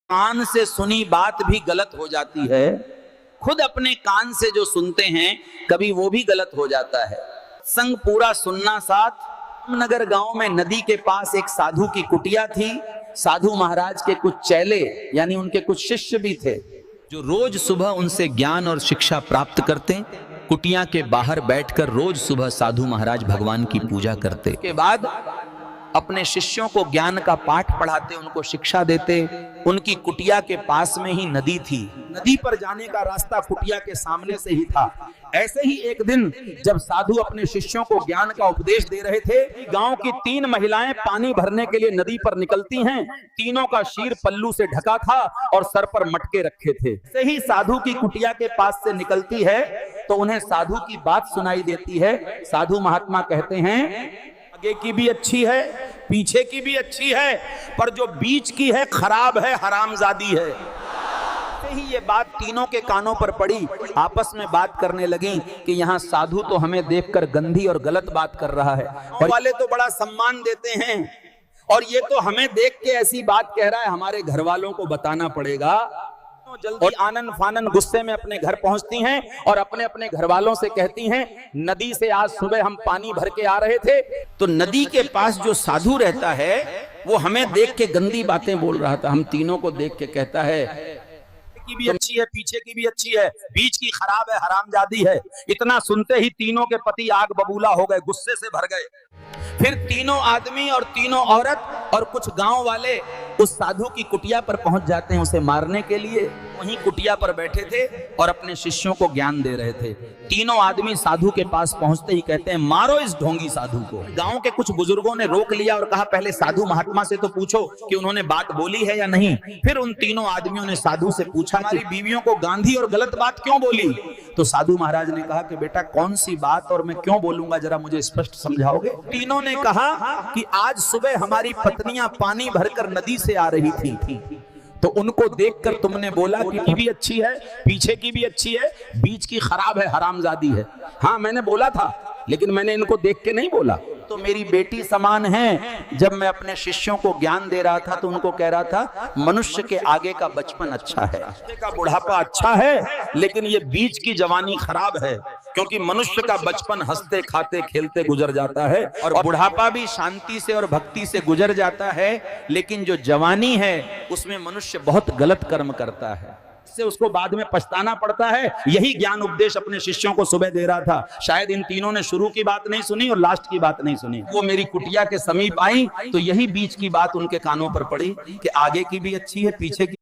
कान से सुनी बात भी गलत हो जाती है। खुद अपने कान से जो सुनते हैं कभी वो भी गलत हो जाता है। संग पूरा सुनना साथ। नगर गांव में नदी के पास एक साधु की कुटिया थी। साधु महाराज के कुछ चेले यानी उनके कुछ शिष्य भी थे जो रोज सुबह उनसे ज्ञान और शिक्षा प्राप्त करते। कुटिया के बाहर बैठकर रोज सुबह साधु महाराज भगवान की पूजा करते। के बाद अपने शिष्यों को ज्ञान का पाठ पढ़ाते, उनको शिक्षा देते। उनकी कुटिया के पास में ही नदी थी। नदी पर जाने का रास्ता कुटिया के सामने से ही था। ऐसे ही एक दिन जब साधु अपने शिष्यों को ज्ञान का उपदेश दे रहे थे, गांव की 3 महिलाएं पानी भरने के लिए नदी पर निकलती हैं। तीनों का शीर पल्लू से ढका था और सर पर मटके रखे थे। ऐसे ही साधु की कुटिया के पास से निकलती है तो उन्हें साधु की बात सुनाई देती है। साधु महात्मा कहते हैं, आगे की भी अच्छी है, पीछे की भी अच्छी है, पर जो बीच की है खराब है, हरामजादी है। ही ये बात तीनों के कानों पर पड़ी। आपस में बात करने लगी कि यहाँ साधु तो हमें देखकर गंदी और गलत बात कर रहा है, और वाले तो बड़ा सम्मान देते हैं, और ये तो हमें देख के ऐसी बात कह रहा है, हमारे घर वालों को बताना पड़ेगा। जल्दी आनन फानन गुस्से में अपने घर पहुंचती हैं और अपने अपने घर वालों से कहती हैं, नदी से आज सुबह हम पानी भर के आ रहे थे तो नदी के पास जो साधु रहता है वो हमें देख के गंदी बातें बोल रहा था। हम तीनों को देख के कहता है की भी अच्छी है, पीछे की भी अच्छी है, बीच की खराब है, हरामजादी है। इतना सुनते ही तीनों के पति आग बबूला हो गए, गुस्से से भर गए। फिर तीनों आदमी और तीनों औरत और कुछ गांव वाले उस साधु की कुटिया पर पहुंच जाते हैं उसे मारने के लिए। वहीं कुटिया पर बैठे थे और अपने शिष्यों को ज्ञान दे रहे थे। तीनों आदमी साधु के पास पहुंचते ही कहते हैं, मारो इस ढोंगी साधु को। गांव के कुछ बुजुर्गों ने रोक लिया और कहा, पहले साधु महात्मा से तो पूछो कि उन्होंने बात बोली है या नहीं। फिर उन तीनों आदमियों ने साधु से पूछा, हमारी बीवियों को गांधी और गलत बात क्यों बोली? तो साधु महाराज ने कहा कि बेटा कौन सी बात और मैं क्यों बोलूंगा, जरा मुझे स्पष्ट समझाओगे? तीनों ने कहा कि आज सुबह हमारी पत्नियां पानी भरकर नदी से आ रही थी तो उनको देखकर तुमने बोला कि भी अच्छी है, पीछे की भी अच्छी है, बीच की खराब है, हरामजादी है। हाँ मैंने बोला था, लेकिन मैंने इनको देख के नहीं बोला। तो मेरी बेटी समान है। जब मैं अपने शिष्यों को ज्ञान दे रहा था तो उनको कह रहा था, मनुष्य के आगे का बचपन अच्छा है, का बुढ़ापा अच्छा है, लेकिन ये बीच की जवानी खराब है, क्योंकि मनुष्य का बचपन हंसते खाते खेलते गुजर जाता है और बुढ़ापा भी शांति से और भक्ति से गुजर जाता है, लेकिन जो जवानी है उसमें मनुष्य बहुत गलत कर्म करता है, से उसको बाद में पछताना पड़ता है। यही ज्ञान उपदेश अपने शिष्यों को सुबह दे रहा था। शायद इन तीनों ने शुरू की बात नहीं सुनी और लास्ट की बात नहीं सुनी। वो मेरी कुटिया के समीप आई तो यही बीच की बात उनके कानों पर पड़ी कि आगे की भी अच्छी है, पीछे की